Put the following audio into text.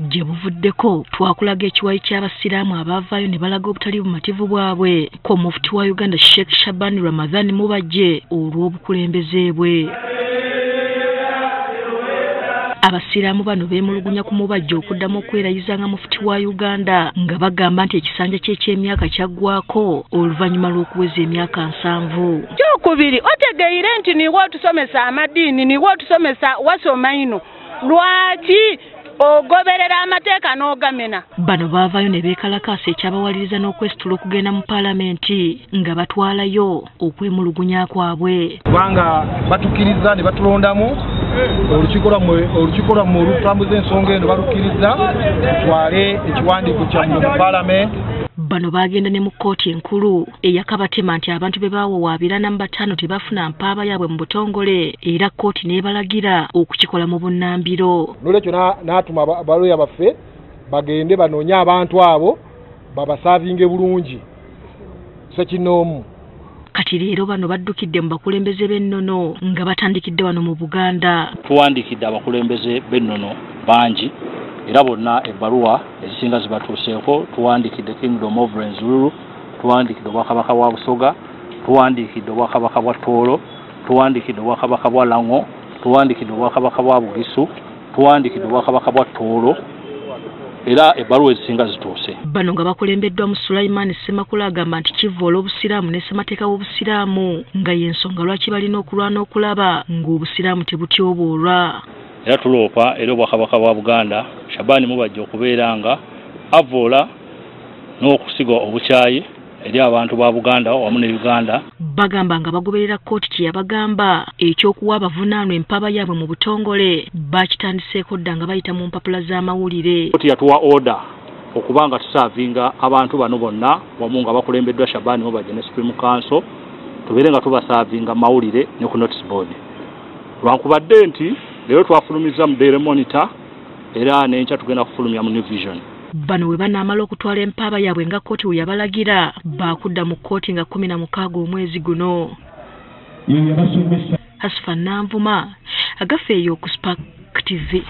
gye buvuddeko twakulaga ekiwayi ky'abasiraamu abaavaayo ne balaga obutali bumativu bwabwe ko mufti wa Uganda Sheikh Shaban Ramadhan Mubajje olw'obukulembeze bwe. Abasiraamu bano beemulugunya ku Mubajje okuddamu okwerayiza nga mufti wa Uganda nga bagamba nti ekisanja kye ky'emyaka kyaggwako oluvannyuma lw'okuweza emyaka 7. Kyokubiri otegeire nti niwe otusomesa amadiini niwe otusomesa wasoma ino lwaki ogoberera amateeka n'ogamena. Bano baavaayo ne beekalakaasa ekyabawaliriza n'okwesitula okugenda mu paalamenti nga batwalayo okwemulugunya kwabwe. Kubanga batukiriza ne batulondamu olukiiko lwammwe olutambuza ensonga eno balukkiriza tutwale ekiwandiiko kyammwe mu paalamenti. Bano bagenda ne mu kkooti enkulu eyakabatema nti abantu be baawawaabira namba 5 tebafuna mpaaba yaabwe mu butongole era kkooti n'ebalagira okukikola mu bunnambiro. N'olwekyo n'atuma abaloya baffe bagende banoonye abantu abo babasaavinge bulungi sekinoomu. Kati leero bano baddukidde mu bakulembeze b'ennono nga batandikidde wano mu Buganda. Tuwandiikidde abakulembeze b'ennono bangi era bonna ebbaluwa ezisinga zibatuuseeko. Tuwandiikidde Kingdom of Rwenzururu, tuwandiikidde Obwakabaka bwa Busoga, tuwandiikidde Obwakabaka bwa Tooro, tuwandiikidde Obwakabaka bwa Lango, tuwandiikidde Obwakabaka bwa Bugisu, tuwandiikidde Obwakabaka bwa Tooro era ebbaluwa ezisinga zituuse. Bano nga bakulembeddwa mu Sulaiman Ssemakula agamba nti kivvoola obusiraamu ne ssemateeka w'obusiraamu nga y'ensonga lwaki balina okulwana okulaba ng'obusiraamu tebutyoboolwa. Era tuloopa era Obwakabaka bwa Buganda Shaban Mubajje okubeera nga avvoola n'okusiga obukyayi eri abantu ba Buganda wamu ne Uganda. Bagamba nga bagoberera kkooti kye yabagamba ekyokuwa abavunaanwa empaaba yaabwe mu butongole bakitandiseeko dda nga bayita mu mpapula z'amawulire. Kkooti yatuwa order okuba nga tusaavinga abantu bano bonna wamu nga bakulembeddwa Shaban Mubajje ne Supreme Council tubeere nga tubasaavinga mawulire ne ku notice board. Lwankubadde nti leero twafulumiza mu Daily Monitor era n'enkya tugenda kufulumya mu New Vision. Bano we banaamala okutwala empaaba yaabwe nga kkooti we yabalagira baakudda mu kkooti nga 16 omwezi guno. Hasfa Nanvuma agafeeyo ku Spark TV.